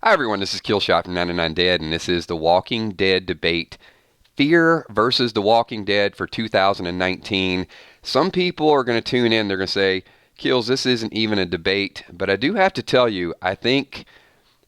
Hi everyone, this is Killshot from 99 Dead, and this is the Walking Dead debate. Fear versus the Walking Dead for 2019. Some people are going to tune in, they're going to say, Kills, this isn't even a debate, but I do have to tell you, I think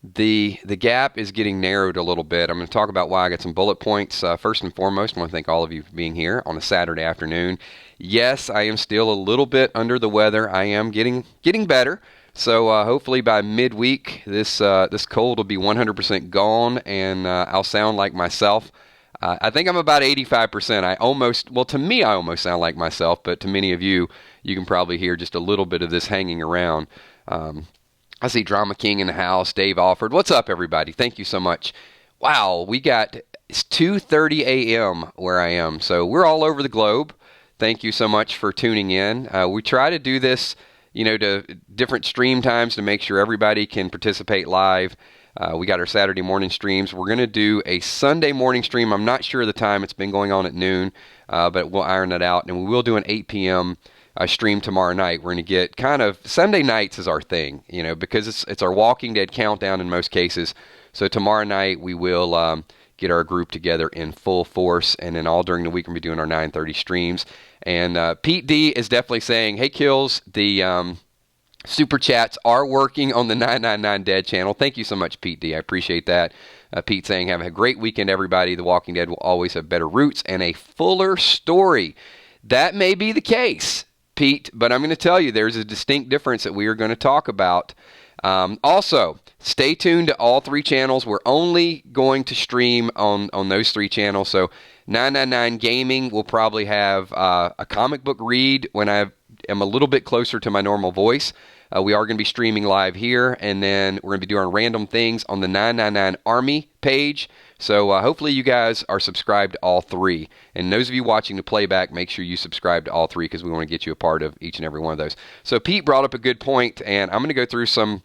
the gap is getting narrowed a little bit. I'm going to talk about why. I got some bullet points. First and foremost, I want to thank all of you for being here on a Saturday afternoon. Yes, I am still a little bit under the weather. I am getting better. So hopefully by midweek, this cold will be 100% gone, and I'll sound like myself. I think I'm about 85%. To me, I almost sound like myself, but to many of you, you can probably hear just a little bit of this hanging around. I see Drama King in the house, Dave Alford. What's up, everybody? Thank you so much. Wow, it's 2:30 a.m. where I am, so we're all over the globe. Thank you so much for tuning in. We try to do this, to different stream times to make sure everybody can participate live. We got our Saturday morning streams. We're going to do a Sunday morning stream. I'm not sure of the time. It's been going on at noon, but we'll iron that out. And we will do an 8 p.m. Stream tomorrow night. We're going to get Sunday nights is our thing, because it's our Walking Dead countdown in most cases. So tomorrow night we will get our group together in full force, and then all during the week we'll be doing our 9:30 streams. And Pete D is definitely saying, hey, Kills, the super chats are working on the 999 Dead channel. Thank you so much, Pete D. I appreciate that. Pete saying, have a great weekend, everybody. The Walking Dead will always have better roots and a fuller story. That may be the case, Pete, but I'm going to tell you there's a distinct difference that we are going to talk about. Also, stay tuned to all three channels. We're only going to stream on those three channels. So 999 Gaming will probably have a comic book read when I am a little bit closer to my normal voice. We are going to be streaming live here, and then we're going to be doing random things on the 999 Army page. So hopefully you guys are subscribed to all three. And those of you watching the playback, make sure you subscribe to all three because we want to get you a part of each and every one of those. So Pete brought up a good point, and I'm going to go through some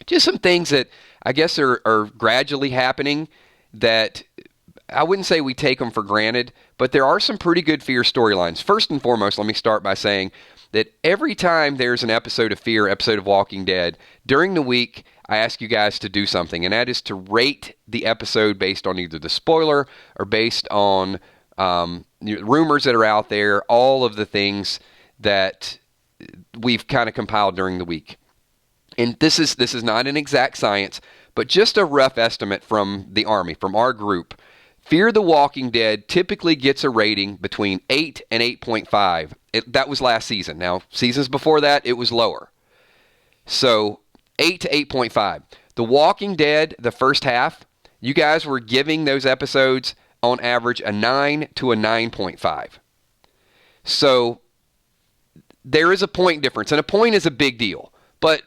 things that I guess are gradually happening that I wouldn't say we take them for granted, but there are some pretty good Fear storylines. First and foremost, let me start by saying that every time there's an episode of Fear, episode of Walking Dead, during the week, I ask you guys to do something, and that is to rate the episode based on either the spoiler or based on rumors that are out there, all of the things that we've kind of compiled during the week. And this is not an exact science, but just a rough estimate from the Army, from our group. Fear the Walking Dead typically gets a rating between 8 and 8.5. That was last season. Now, seasons before that, it was lower. So, 8 to 8.5. The Walking Dead, the first half, you guys were giving those episodes on average a 9 to a 9.5. So, there is a point difference, and a point is a big deal. But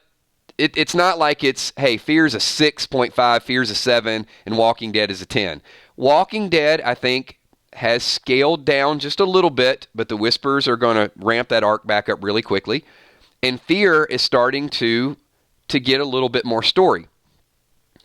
it's not like it's, hey, Fear's a 6.5, Fear's a 7, and Walking Dead is a 10. Walking Dead, I think, has scaled down just a little bit, but the Whisperers are going to ramp that arc back up really quickly. And Fear is starting to get a little bit more story.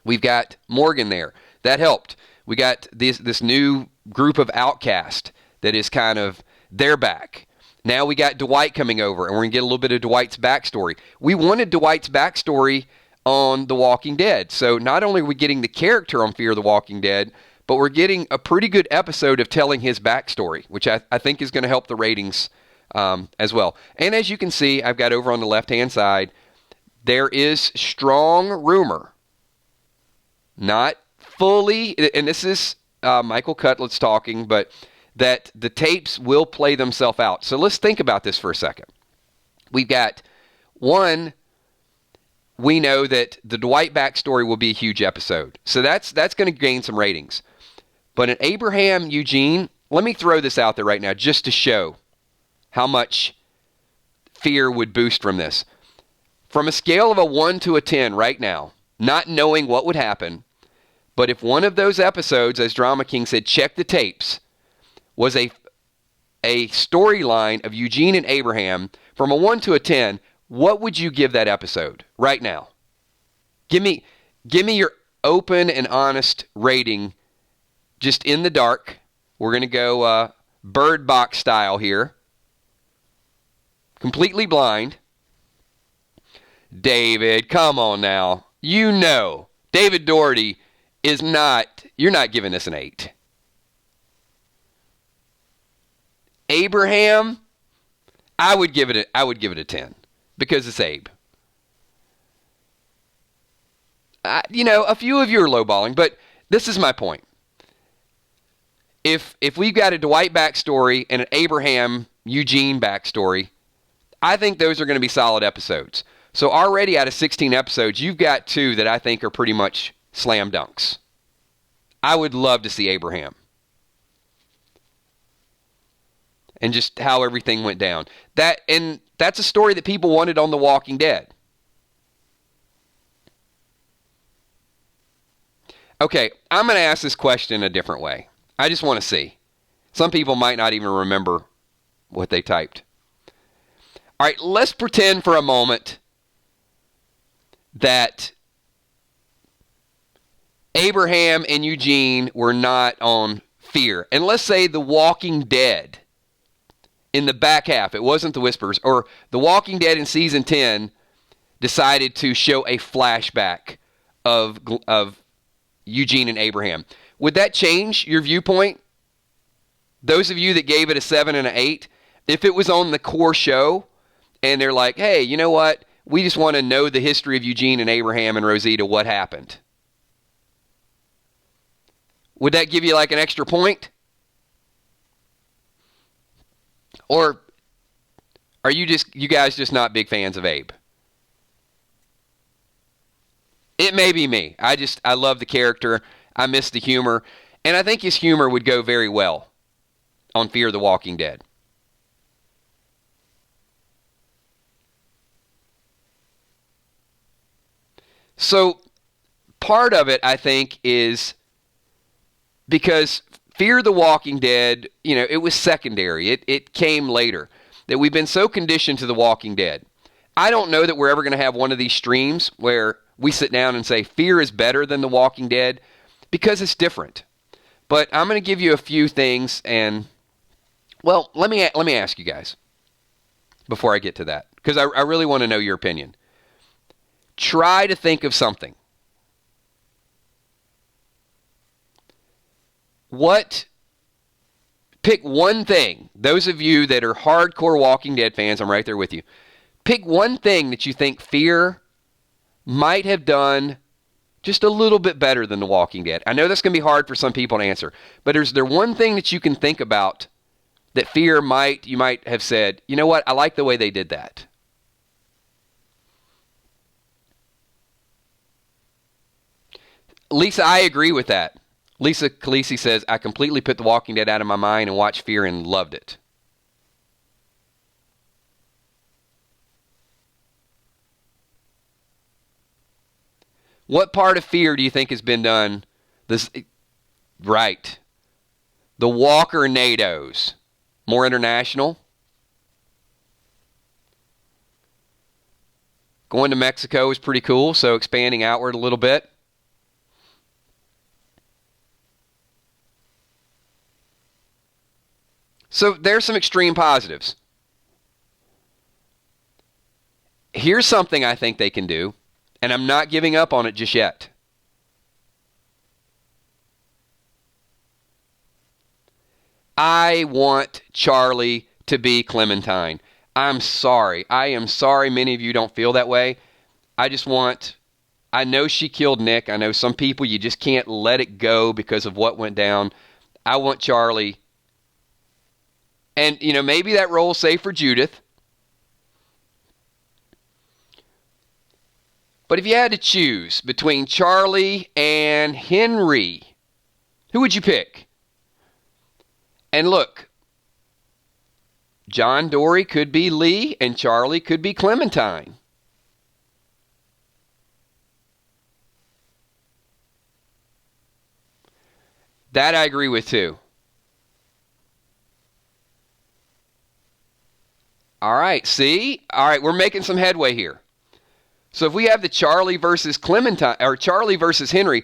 We've got Morgan there. That helped. We got this new group of outcasts that is kind of, they're back. Now we got Dwight coming over, and we're going to get a little bit of Dwight's backstory. We wanted Dwight's backstory on The Walking Dead. So not only are we getting the character on Fear the Walking Dead, but we're getting a pretty good episode of telling his backstory, which I think is going to help the ratings as well. And as you can see, I've got over on the left-hand side, there is strong rumor, not fully, and this is Michael Cutlett's talking, but that the tapes will play themselves out. So let's think about this for a second. We've got one, we know that the Dwight backstory will be a huge episode. So that's going to gain some ratings. But in Abraham Eugene, let me throw this out there right now just to show how much Fear would boost from this. From a scale of a 1 to a 10 right now, not knowing what would happen, but if one of those episodes, as Drama King said, check the tapes, was a storyline of Eugene and Abraham, from a 1 to a 10, what would you give that episode right now? Give me your open and honest rating, just in the dark. We're going to go Bird Box style here. Completely blind. David, come on now. You know. David Doherty is not, you're not giving this an 8. Abraham, I would give it a 10 because it's Abe. A few of you are lowballing, but this is my point. If we've got a Dwight backstory and an Abraham Eugene backstory, I think those are going to be solid episodes. So already out of 16 episodes, you've got 2 that I think are pretty much slam dunks. I would love to see Abraham. And just how everything went down. That's a story that people wanted on The Walking Dead. Okay, I'm going to ask this question a different way. I just want to see. Some people might not even remember what they typed. All right, let's pretend for a moment that Abraham and Eugene were not on Fear. And let's say The Walking Dead in the back half, it wasn't the Whisperers, or The Walking Dead in season 10 decided to show a flashback of Eugene and Abraham. Would that change your viewpoint? Those of you that gave it a 7 and an 8, if it was on the core show and they're like, hey, you know what? We just want to know the history of Eugene and Abraham and Rosita, what happened. Would that give you like an extra point? Or are you guys just not big fans of Abe? It may be me. I love the character. I miss the humor. And I think his humor would go very well on Fear the Walking Dead. So part of it, I think, is because Fear the Walking Dead, it was secondary. It came later. That we've been so conditioned to The Walking Dead. I don't know that we're ever going to have one of these streams where we sit down and say Fear is better than The Walking Dead because it's different. But I'm going to give you a few things, and well, let me ask you guys before I get to that, because I really want to know your opinion. Try to think of something. Pick one thing. Those of you that are hardcore Walking Dead fans, I'm right there with you. Pick one thing that you think Fear might have done just a little bit better than The Walking Dead. I know that's going to be hard for some people to answer, but is there one thing that you can think about that Fear you might have said, you know what, I like the way they did that? Lisa, I agree with that. Lisa Khaleesi says, I completely put The Walking Dead out of my mind and watched Fear and loved it. What part of Fear do you think has been done? Right. The Walker-nados. More international. Going to Mexico is pretty cool, so expanding outward a little bit. So there's some extreme positives. Here's something I think they can do, and I'm not giving up on it just yet. I want Charlie to be Clementine. I'm sorry. I am sorry many of you don't feel that way. I know she killed Nick. I know some people, you just can't let it go because of what went down. I want Charlie. And, maybe that role's safe for Judith. But if you had to choose between Charlie and Henry, who would you pick? And look, John Dory could be Lee and Charlie could be Clementine. That I agree with too. All right, see? All right, we're making some headway here. So if we have the Charlie versus Clementine, or Charlie versus Henry,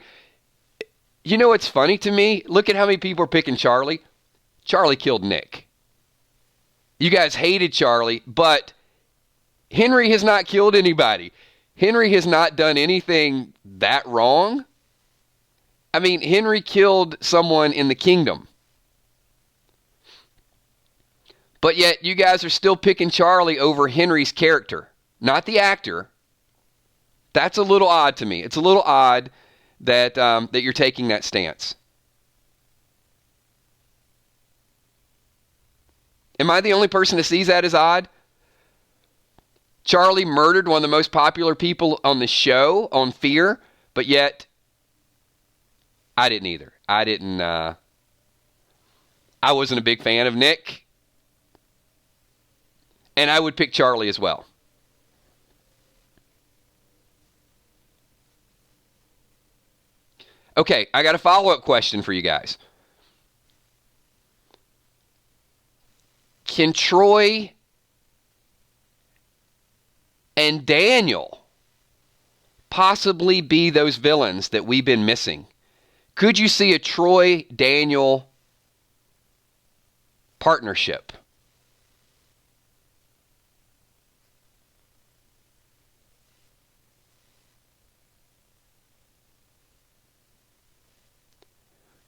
you know what's funny to me? Look at how many people are picking Charlie. Charlie killed Nick. You guys hated Charlie, but Henry has not killed anybody. Henry has not done anything that wrong. I mean, Henry killed someone in the kingdom. But yet you guys are still picking Charlie over Henry's character, not the actor. That's a little odd to me. It's a little odd that that you're taking that stance. Am I the only person that sees that as odd? Charlie murdered one of the most popular people on the show on Fear, but yet I didn't either. I wasn't a big fan of Nick. And I would pick Charlie as well. Okay, I got a follow-up question for you guys. Can Troy and Daniel possibly be those villains that we've been missing? Could you see a Troy-Daniel partnership?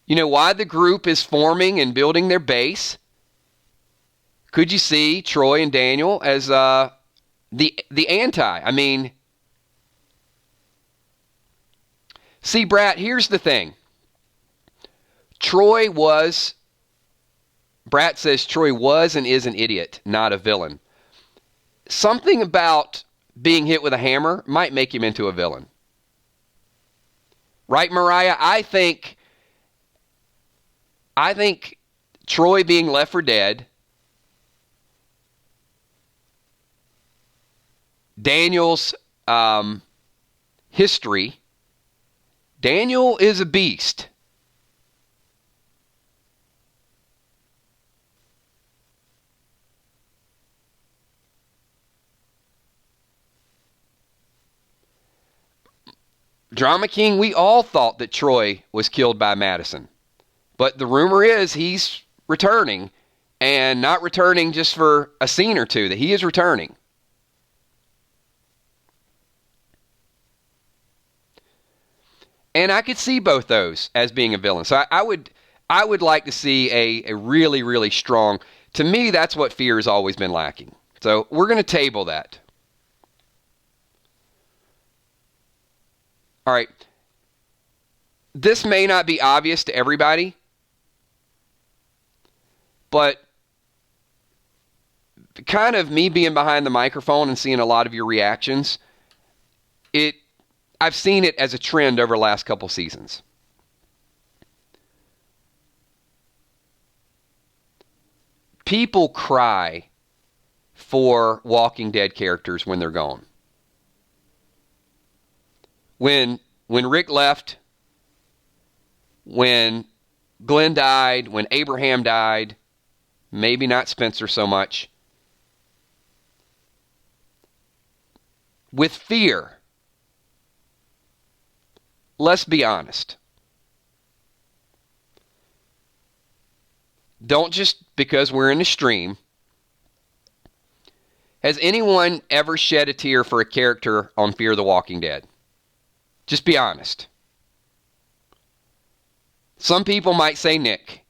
You know why the group is forming and building their base? Could you see Troy and Daniel as the anti? I mean, see, Brat, here's the thing. Brat says Troy was and is an idiot, not a villain. Something about being hit with a hammer might make him into a villain. Right, Mariah? I think Troy being left for dead, Daniel's history, Daniel is a beast. Drama King, we all thought that Troy was killed by Madison. But the rumor is he's returning, and not returning just for a scene or two, that he is returning. And I could see both those as being a villain. So I would like to see a really, really strong, to me, that's what Fear has always been lacking. So we're going to table that. All right. This may not be obvious to everybody, but kind of me being behind the microphone and seeing a lot of your reactions, I've seen it as a trend over the last couple seasons. People cry for Walking Dead characters when they're gone. When Rick left, when Glenn died, when Abraham died, maybe not Spencer so much. With Fear, let's be honest. Don't just because we're in the stream. Has anyone ever shed a tear for a character on Fear the Walking Dead? Just be honest. Some people might say Nick.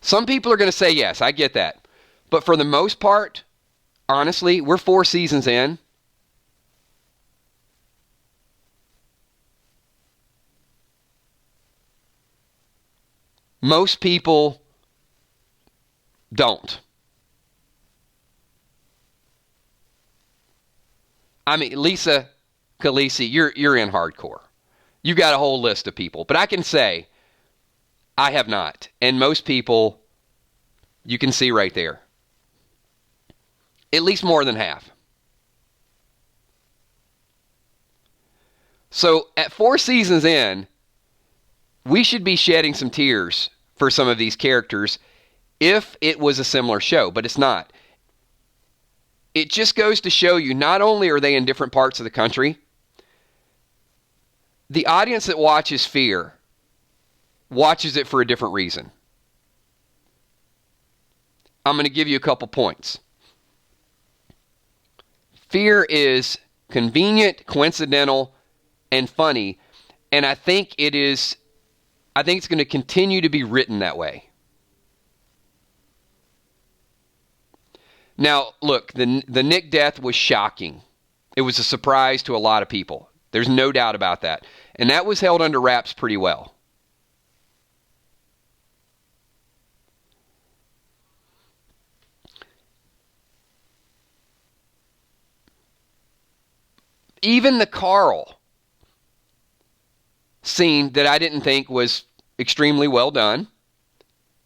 Some people are going to say yes, I get that. But for the most part, honestly, we're 4 seasons in. Most people don't. I mean, Lisa Khaleesi, you're in hardcore. You got a whole list of people. But I can say, I have not. And most people, you can see right there. At least more than half. So at 4 seasons in, we should be shedding some tears for some of these characters if it was a similar show, but it's not. It just goes to show you, not only are they in different parts of the country, the audience that watches Fear watches it for a different reason. I'm going to give you a couple points. Fear is convenient, coincidental, and funny, and I think it's going to continue to be written that way. Now, look, the Nick death was shocking. It was a surprise to a lot of people. There's no doubt about that. And that was held under wraps pretty well. Even the Carl scene that I didn't think was extremely well done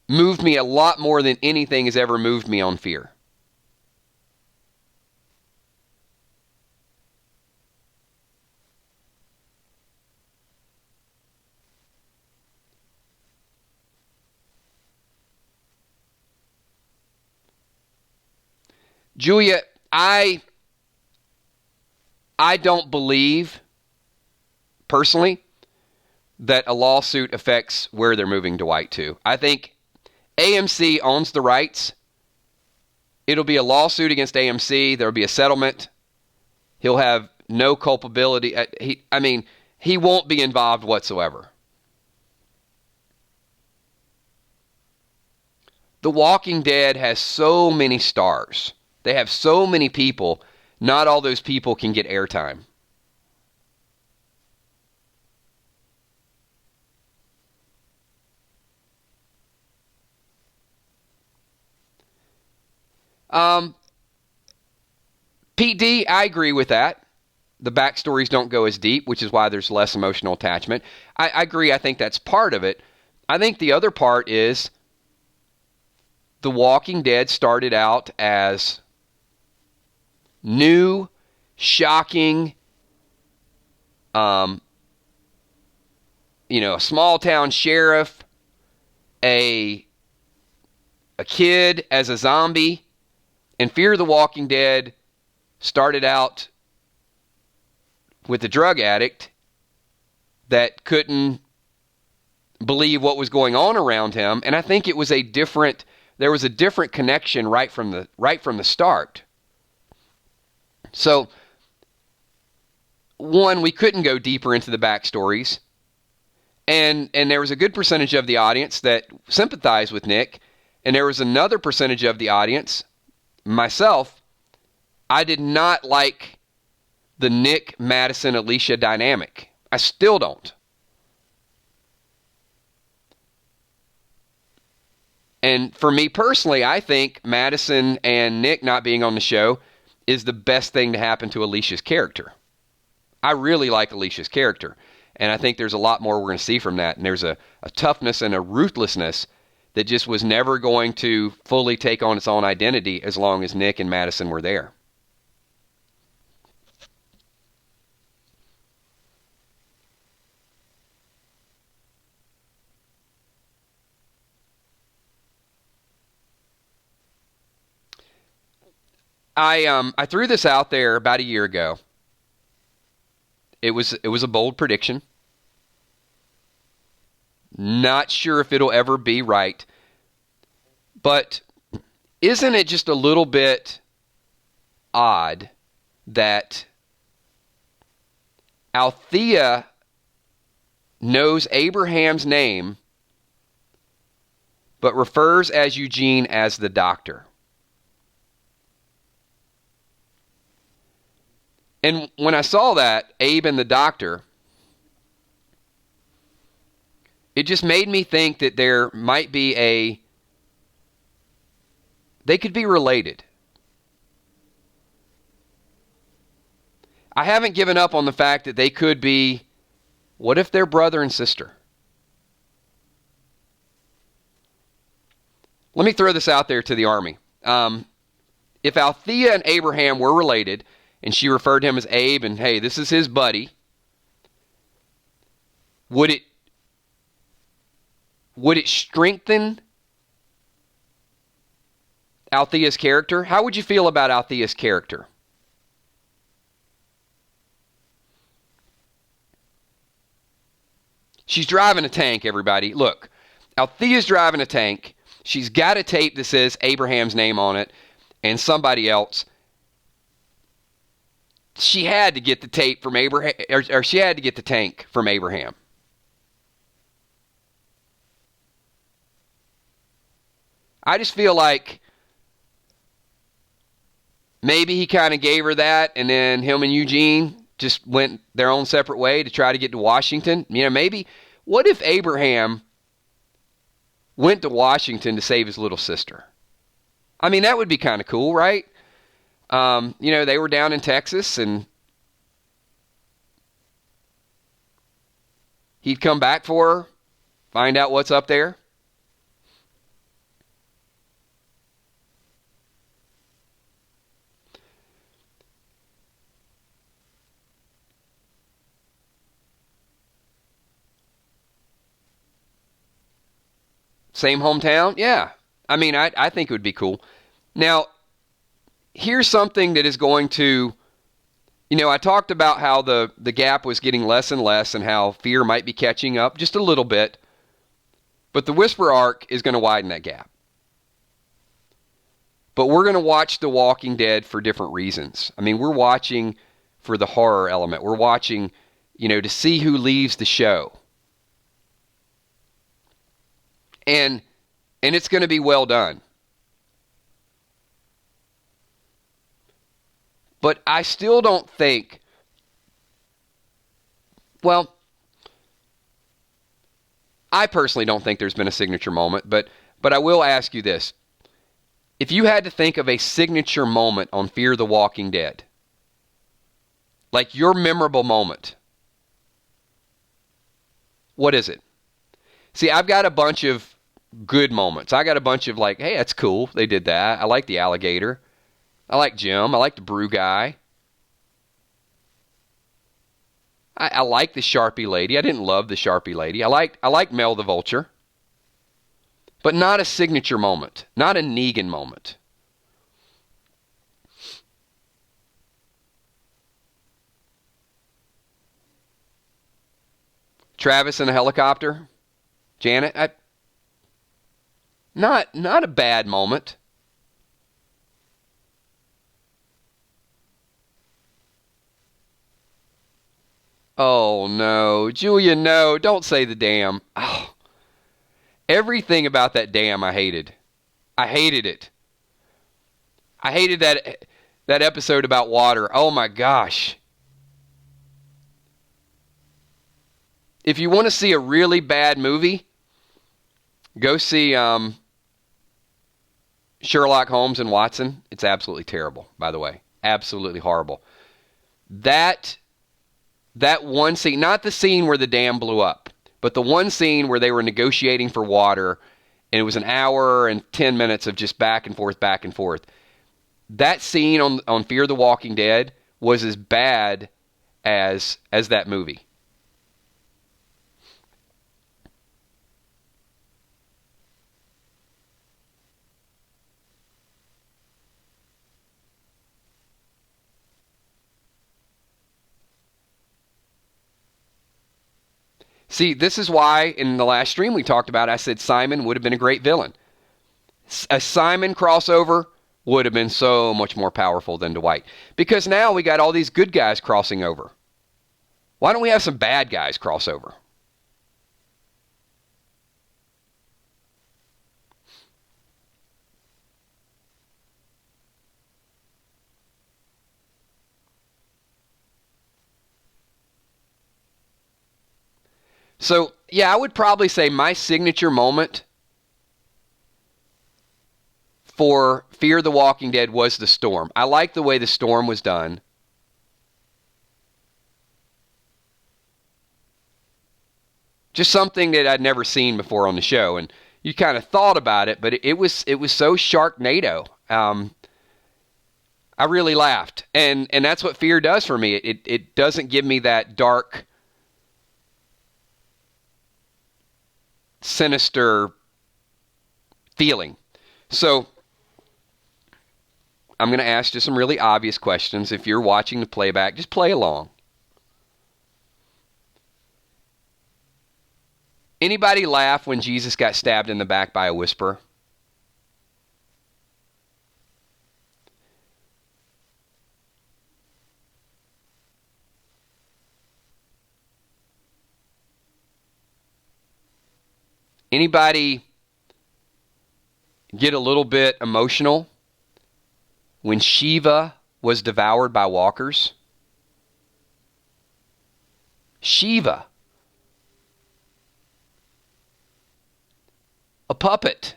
moved me a lot more than anything has ever moved me on Fear. Julia, I don't believe, personally, that a lawsuit affects where they're moving Dwight to. I think AMC owns the rights. It'll be a lawsuit against AMC. There'll be a settlement. He'll have no culpability. He won't be involved whatsoever. The Walking Dead has so many stars. They have so many people. Not all those people can get airtime. PD, I agree with that. The backstories don't go as deep, which is why there's less emotional attachment. I agree. I think that's part of it. I think the other part is The Walking Dead started out as new, shocking, a small town sheriff, a kid as a zombie, and Fear the Walking Dead started out with a drug addict that couldn't believe what was going on around him, and I think there was a different connection right from the start. So, one, we couldn't go deeper into the backstories, and there was a good percentage of the audience that sympathized with Nick, and there was another percentage of the audience, myself, I did not like the Nick, Madison, Alicia dynamic. I still don't. And for me personally, I think Madison and Nick not being on the show is the best thing to happen to Alicia's character. I really like Alicia's character, and I think there's a lot more we're going to see from that. And there's a toughness and a ruthlessness that just was never going to fully take on its own identity as long as Nick and Madison were there. I threw this out there about a year ago. It was a bold prediction. Not sure if it'll ever be right. But isn't it just a little bit odd that Althea knows Abraham's name but refers as Eugene as the doctor? And when I saw that, Abe and the doctor, it just made me think that there might be they could be related. I haven't given up on the fact that they could be, what if they're brother and sister? Let me throw this out there to the Army. If Althea and Abraham were related, and she referred to him as Abe, and hey, this is his buddy, would it strengthen Althea's character? How would you feel about Althea's character? She's driving a tank, everybody. Look, Althea's driving a tank. She's got a tape that says Abraham's name on it and somebody else. She had to get the tape from Abraham, or she had to get the tank from Abraham. I just feel like maybe he kind of gave her that, and then him and Eugene just went their own separate way to try to get to Washington. You know, maybe, what if Abraham went to Washington to save his little sister? I mean, that would be kind of cool, right? You know, they were down in Texas, and he'd come back for her, find out what's up there. Same hometown? Yeah. I mean, I think it would be cool. Now, here's something that is going to, you know, I talked about how the gap was getting less and less and how fear might be catching up just a little bit. But the Whisperer arc is going to widen that gap. But we're going to watch The Walking Dead for different reasons. I mean, we're watching for the horror element. We're watching, you know, to see who leaves the show. And it's going to be well done. But I still don't think, well, I personally don't think there's been a signature moment, but I will ask you this. If you had to think of a signature moment on Fear the Walking Dead, like your memorable moment, what is it? See, I've got a bunch of good moments. I got a bunch of like, hey, that's cool. They did that. I like the alligator. I like Jim. I like the brew guy. I like the Sharpie lady. I didn't love the Sharpie lady. I like Mel the Vulture. But not a signature moment. Not a Negan moment. Travis in a helicopter. Janet. Not a bad moment. Oh, no. Julia, no. Don't say the dam. Oh. Everything about that dam I hated. I hated it. I hated that episode about water. Oh, my gosh. If you want to see a really bad movie, go see Sherlock Holmes and Watson. It's absolutely terrible, by the way. Absolutely horrible. That one scene, not the scene where the dam blew up, but the one scene where they were negotiating for water, and it was an hour and 10 minutes of just back and forth, back and forth. That scene on Fear the Walking Dead was as bad as that movie. See, this is why in the last stream we talked about, I said Simon would have been a great villain. A Simon crossover would have been so much more powerful than Dwight. Because now we got all these good guys crossing over. Why don't we have some bad guys cross over? So, yeah, I would probably say my signature moment for Fear the Walking Dead was the storm. I like the way the storm was done. Just something that I'd never seen before on the show, and you kind of thought about it, but it was so Sharknado. I really laughed, and that's what Fear does for me. It doesn't give me that dark, sinister feeling. So I'm going to ask you some really obvious questions. If you're watching the playback, just play along. Anybody laugh when Jesus got stabbed in the back by a whisperer? Anybody get a little bit emotional when Shiva was devoured by walkers? Shiva. A puppet.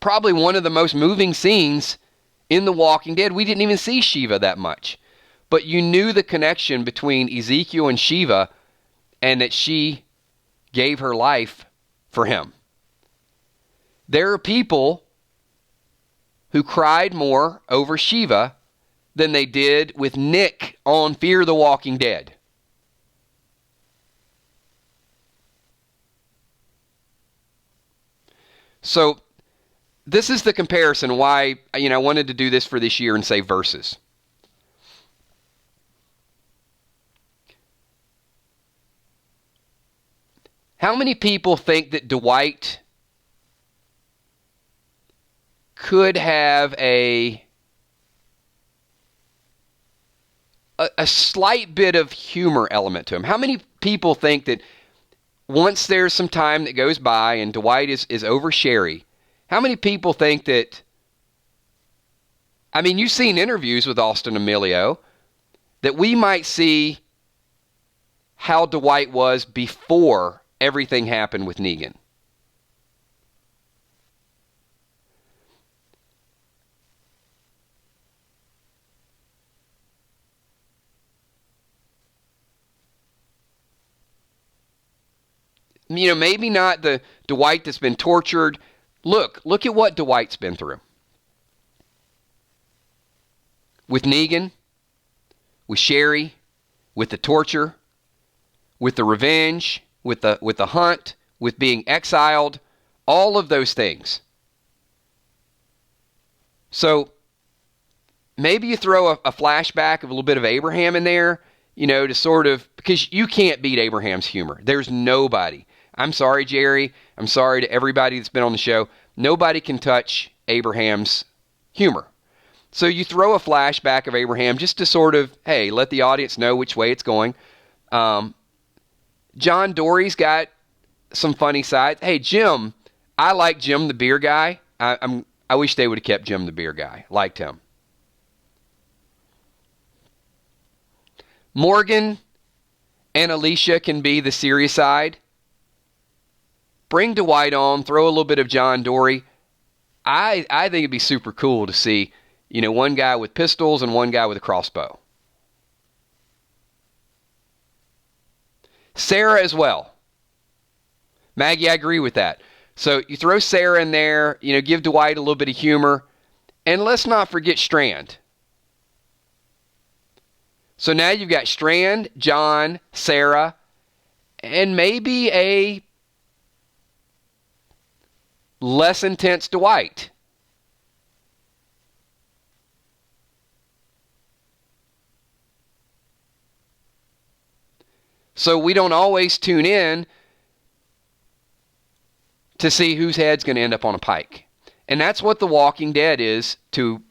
Probably one of the most moving scenes in The Walking Dead. We didn't even see Shiva that much. But you knew the connection between Ezekiel and Shiva, and that she gave her life for him. There are people who cried more over Shiva than they did with Nick on Fear the Walking Dead. So this is the comparison why I wanted to do this for this year and say verses. How many people think that Dwight could have a slight bit of humor element to him? How many people think that once there's some time that goes by and Dwight is over Sherry, how many people think that, you've seen interviews with Austin Emilio, that we might see how Dwight was before everything happened with Negan? Maybe not the Dwight that's been tortured. Look at what Dwight's been through. With Negan, with Sherry, with the torture, with the revenge, with the hunt, with being exiled, all of those things. So maybe you throw a flashback of a little bit of Abraham in there, to sort of, because you can't beat Abraham's humor. There's nobody. I'm sorry, Jerry. I'm sorry to everybody that's been on the show. Nobody can touch Abraham's humor. So you throw a flashback of Abraham just to sort of, hey, let the audience know which way it's going. John Dory's got some funny sides. Hey, Jim, I like Jim the beer guy. I wish they would have kept Jim the beer guy. Liked him. Morgan and Alicia can be the serious side. Bring Dwight on, throw a little bit of John Dory. I think it'd be super cool to see, one guy with pistols and one guy with a crossbow. Sarah as well. Maggie, I agree with that. So you throw Sarah in there, give Dwight a little bit of humor, and let's not forget Strand. So now you've got Strand, John, Sarah, and maybe a less intense Dwight. So we don't always tune in to see whose head's going to end up on a pike. And that's what The Walking Dead is to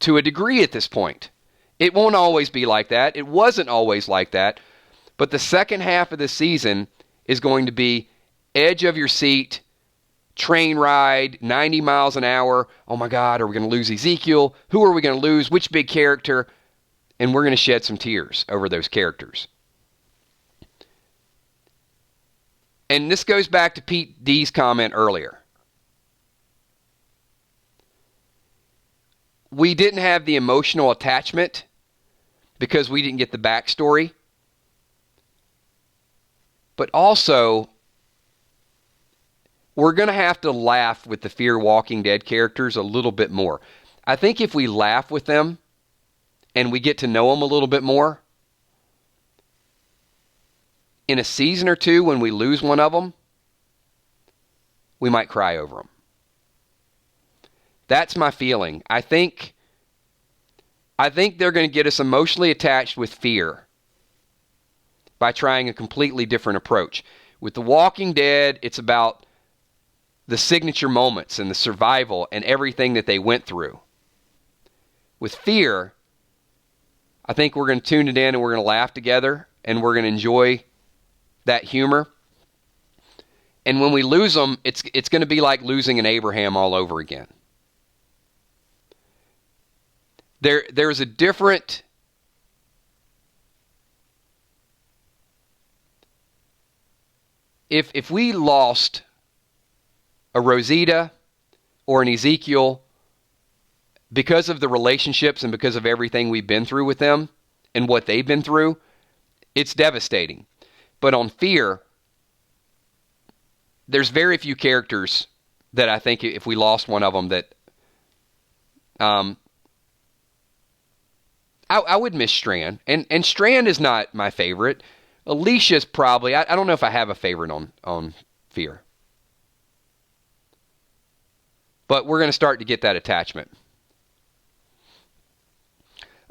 a degree at this point. It won't always be like that. It wasn't always like that. But the second half of the season is going to be edge of your seat, train ride, 90 miles an hour. Oh my God, are we going to lose Ezekiel? Who are we going to lose? Which big character? And we're going to shed some tears over those characters. And this goes back to Pete D's comment earlier. We didn't have the emotional attachment because we didn't get the backstory. But also, we're going to have to laugh with the Fear Walking Dead characters a little bit more. I think if we laugh with them and we get to know them a little bit more, in a season or two when we lose one of them, we might cry over them. That's my feeling. I think I think they're going to get us emotionally attached with fear by trying a completely different approach. With The Walking Dead, it's about the signature moments and the survival and everything that they went through. With Fear, I think we're going to tune it in and we're going to laugh together and we're going to enjoy that humor. And when we lose them, it's going to be like losing an Abraham all over again. There's a different if we lost a Rosita or an Ezekiel because of the relationships and because of everything we've been through with them and what they've been through, it's devastating. But on Fear, there's very few characters that I think if we lost one of them that I would miss Strand. And Strand is not my favorite. Alicia's probably, I don't know if I have a favorite on Fear. But we're going to start to get that attachment.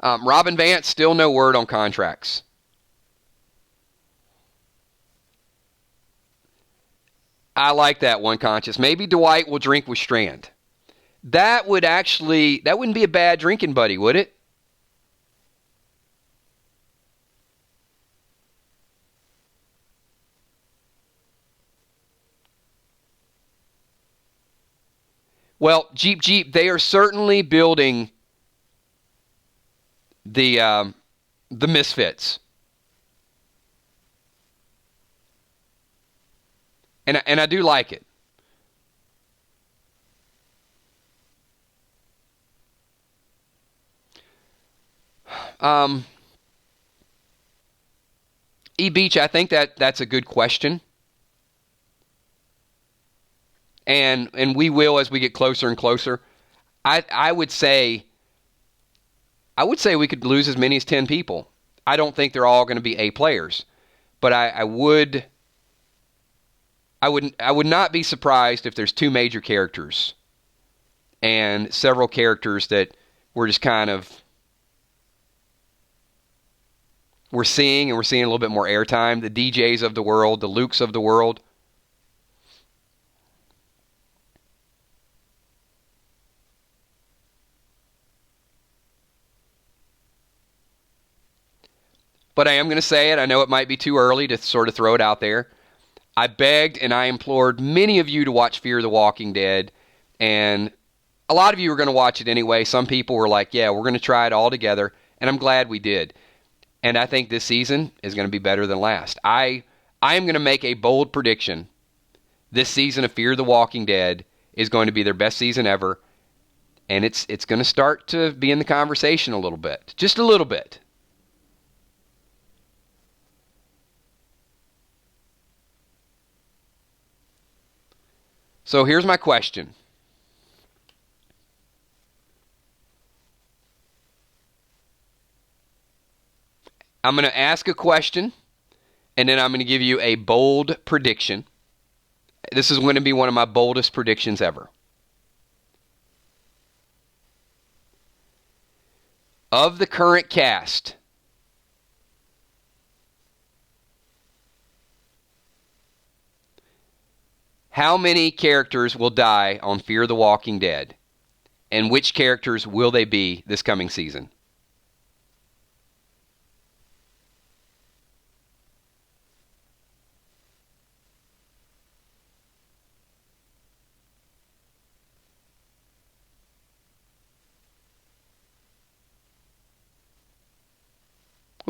Robin Vance, still no word on contracts. I like that one, Conscious. Maybe Dwight will drink with Strand. That wouldn't be a bad drinking buddy, would it? Well, Jeep, they are certainly building the Misfits. And I do like it. E-Beach, I think that's a good question. And we will as we get closer and closer. I would say we could lose as many as 10 people. I don't think they're all going to be A players, but I would not be surprised if there's two major characters and several characters that we're just kind of we're seeing a little bit more airtime. The DJs of the world, the Lukes of the world. But I am going to say it. I know it might be too early to sort of throw it out there. I begged and I implored many of you to watch Fear the Walking Dead, and a lot of you were going to watch it anyway. Some people were like, yeah, we're going to try it all together, and I'm glad we did. And I think this season is going to be better than last. I am going to make a bold prediction. This season of Fear the Walking Dead is going to be their best season ever, and it's going to start to be in the conversation a little bit. Just a little bit. So here's my question. I'm going to ask a question, and then I'm going to give you a bold prediction. This is going to be one of my boldest predictions ever. Of the current cast, how many characters will die on Fear the Walking Dead? And which characters will they be this coming season?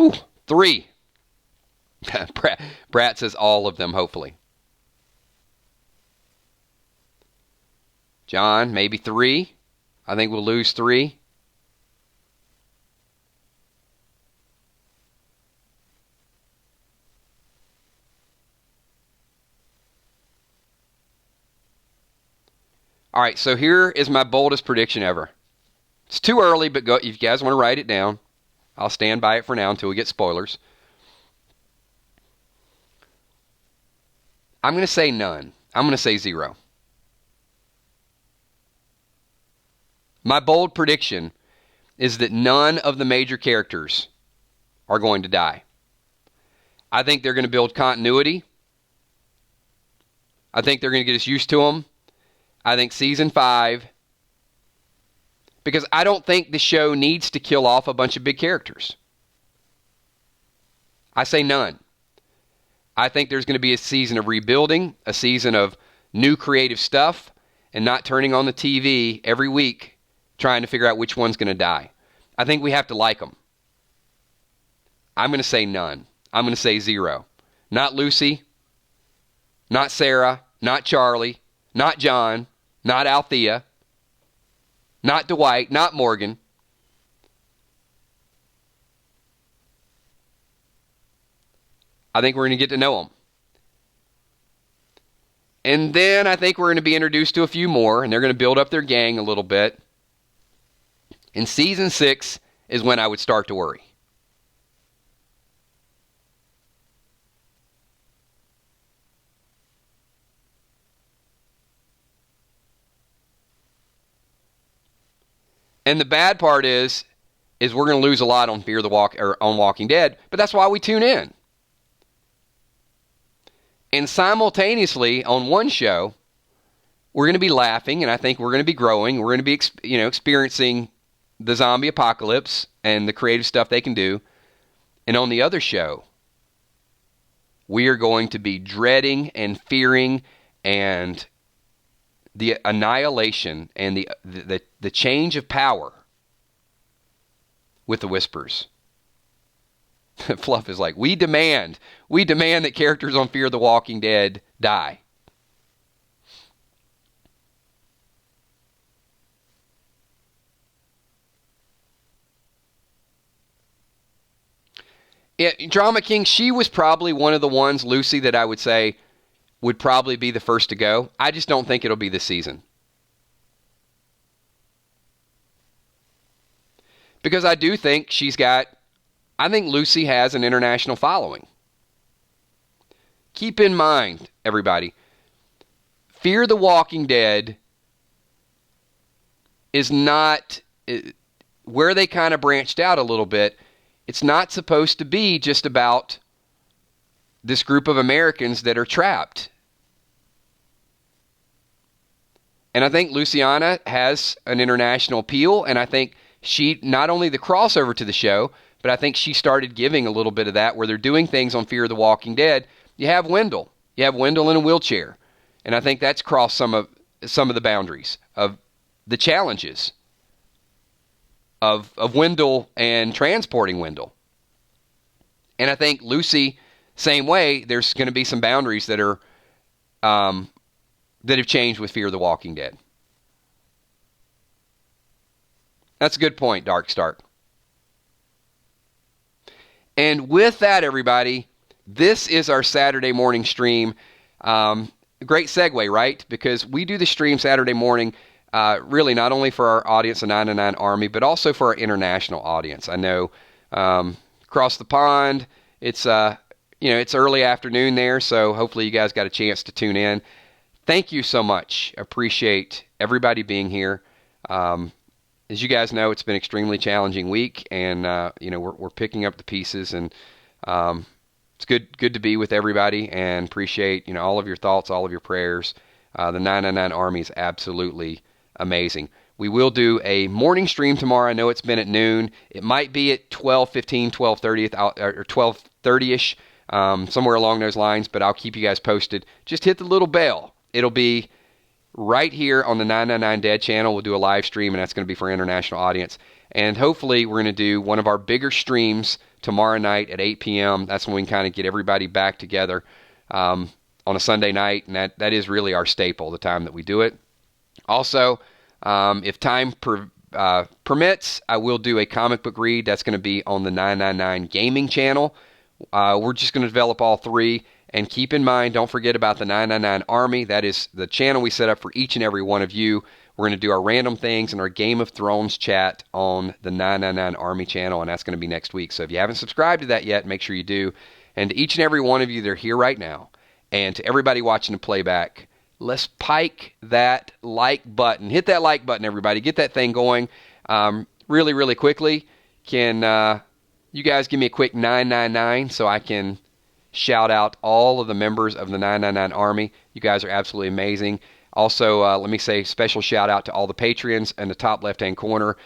Ooh, 3. Brat says all of them, hopefully. John, maybe 3. I think we'll lose 3. All right, so here is my boldest prediction ever. It's too early, but if you guys want to write it down, I'll stand by it for now until we get spoilers. I'm going to say none. I'm going to say 0. My bold prediction is that none of the major characters are going to die. I think they're going to build continuity. I think they're going to get us used to them. I think season 5, because I don't think the show needs to kill off a bunch of big characters. I say none. I think there's going to be a season of rebuilding, a season of new creative stuff, and not turning on the TV every week trying to figure out which one's going to die. I think we have to like them. I'm going to say none. I'm going to say 0. Not Lucy, not Sarah, not Charlie, not John, not Althea, not Dwight, not Morgan. I think we're going to get to know them. And then I think we're going to be introduced to a few more, and they're going to build up their gang a little bit. And season 6 is when I would start to worry. And the bad part is we're going to lose a lot on on Walking Dead, but that's why we tune in. And simultaneously, on one show, we're going to be laughing, and I think we're going to be growing. We're going to be, experiencing the zombie apocalypse and the creative stuff they can do. And on the other show, we are going to be dreading and fearing and the annihilation and the change of power with the Whispers. Fluff is like, we demand that characters on Fear the Walking Dead die. Yeah, Drama King, she was probably one of the ones, Lucy, that I would say would probably be the first to go. I just don't think it'll be this season. Because I do think I think Lucy has an international following. Keep in mind, everybody, Fear the Walking Dead is not, where they kind of branched out a little bit, it's not supposed to be just about this group of Americans that are trapped. And I think Luciana has an international appeal, and I think she, not only the crossover to the show, but I think she started giving a little bit of that where they're doing things on Fear the Walking Dead. You have Wendell. You have Wendell in a wheelchair. And I think that's crossed some of the boundaries of the challenges of Wendell and transporting Wendell. And I think Lucy, same way, there's going to be some boundaries that are that have changed with Fear the Walking Dead. That's a good point, Dark Stark. And with that, everybody, this is our Saturday morning stream. Great segue, right? Because we do the stream Saturday morning, really not only for our audience, the 999 Army, but also for our international audience. I know across the pond, it's it's early afternoon there, so hopefully you guys got a chance to tune in. Thank you so much. Appreciate everybody being here. As you guys know, it's been an extremely challenging week, and we're picking up the pieces, and it's good to be with everybody, and appreciate all of your thoughts, all of your prayers. The 999 Army is absolutely amazing. We will do a morning stream tomorrow. I know it's been at noon. It might be at 12:15, 12:30, or 12:30ish, somewhere along those lines. But I'll keep you guys posted. Just hit the little bell. It'll be right here on the 999 Dead channel. We'll do a live stream, and that's going to be for our international audience. And hopefully we're going to do one of our bigger streams tomorrow night at 8 p.m. That's when we can kind of get everybody back together on a Sunday night, and that is really our staple, the time that we do it. Also, if time permits, I will do a comic book read. That's going to be on the 999 Gaming channel. We're just going to develop all three. And keep in mind, don't forget about the 999 Army. That is the channel we set up for each and every one of you. We're going to do our random things and our Game of Thrones chat on the 999 Army channel, and that's going to be next week. So if you haven't subscribed to that yet, make sure you do. And to each and every one of you that are here right now, and to everybody watching the playback, let's pike that like button. Hit that like button, everybody. Get that thing going. really, really quickly, can you guys give me a quick 999 so I can shout out all of the members of the 999 Army. You guys are absolutely amazing. Also, let me say special shout out to all the Patreons in the top left-hand corner.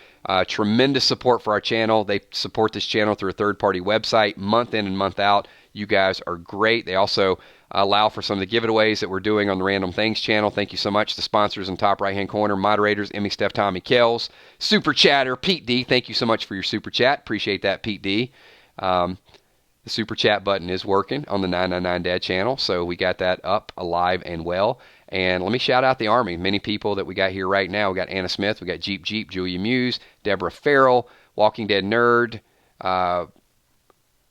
Tremendous support for our channel. They support this channel through a third-party website month in and month out. You guys are great. They also allow for some of the giveaways that we're doing on the Random Things channel. Thank you so much. The sponsors in top right-hand corner, moderators, Emmy, Steph, Tommy, Kells, Super Chatter, Pete D. Thank you so much for your Super Chat. Appreciate that, Pete D. The Super Chat button is working on the 999 Dad channel, so we got that up, alive, and well. And let me shout out the Army. Many people that we got here right now. We got Anna Smith, we got Jeep, Julia Muse, Deborah Farrell, Walking Dead Nerd,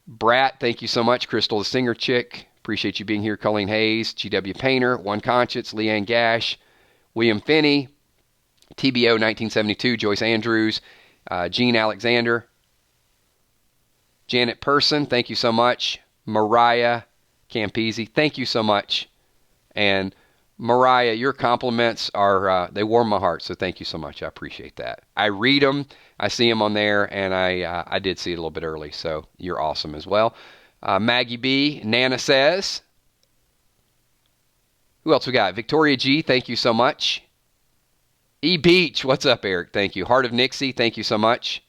Brat, thank you so much. Crystal the Singer Chick, appreciate you being here. Colleen Hayes, GW Painter, One Conscience, Leanne Gash, William Finney, TBO 1972, Joyce Andrews, Gene Alexander, Janet Person, thank you so much. Mariah Campese, thank you so much. And Mariah, your compliments are, they warm my heart, so thank you so much. I appreciate that. I read them, I see them on there, and I did see it a little bit early, so you're awesome as well. Maggie B, Nana says. Who else we got? Victoria G, thank you so much. E Beach, what's up, Eric? Thank you. Heart of Nixie, thank you so much.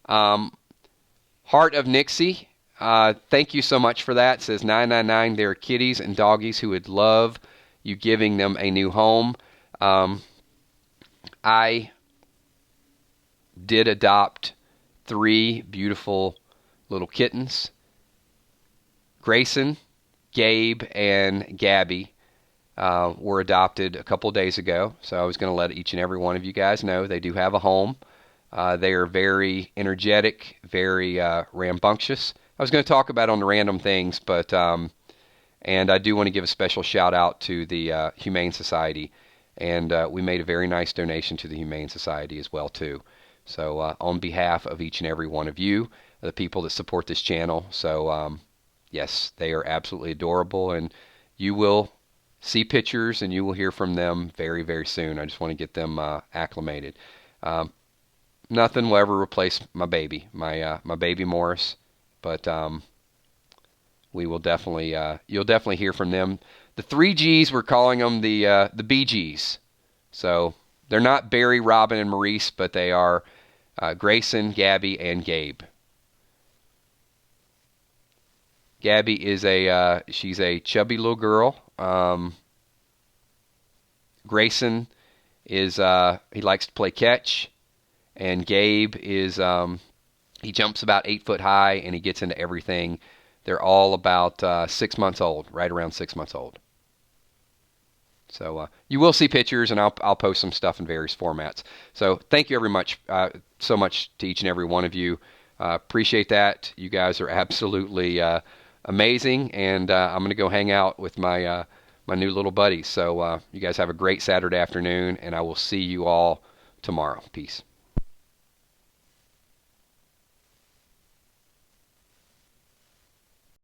Heart of Nixie, thank you so much for that. It says 999, there are kitties and doggies who would love you giving them a new home. I did adopt 3 beautiful little kittens. Grayson, Gabe, and Gabby were adopted a couple days ago, so I was going to let each and every one of you guys know they do have a home. They are very energetic, very rambunctious. I was going to talk about on the Random Things, but and I do want to give a special shout out to the Humane Society, and we made a very nice donation to the Humane Society as well too. So on behalf of each and every one of you, the people that support this channel, so yes, they are absolutely adorable, and you will see pictures and you will hear from them very, very soon. I just want to get them acclimated. Nothing will ever replace my baby, my baby Morris, but we will definitely, you'll definitely hear from them. The 3 Gs, we're calling them the BGs. So they're not Barry, Robin, and Maurice, but they are Grayson, Gabby, and Gabe. Gabby is she's a chubby little girl. Grayson is, he likes to play catch. And Gabe is, he jumps about 8 foot high and he gets into everything. They're all about 6 months old, right around 6 months old. So you will see pictures, and I'll post some stuff in various formats. So thank you so much to each and every one of you. Appreciate that. You guys are absolutely amazing, and I'm going to go hang out with my my new little buddies. So you guys have a great Saturday afternoon, and I will see you all tomorrow. Peace.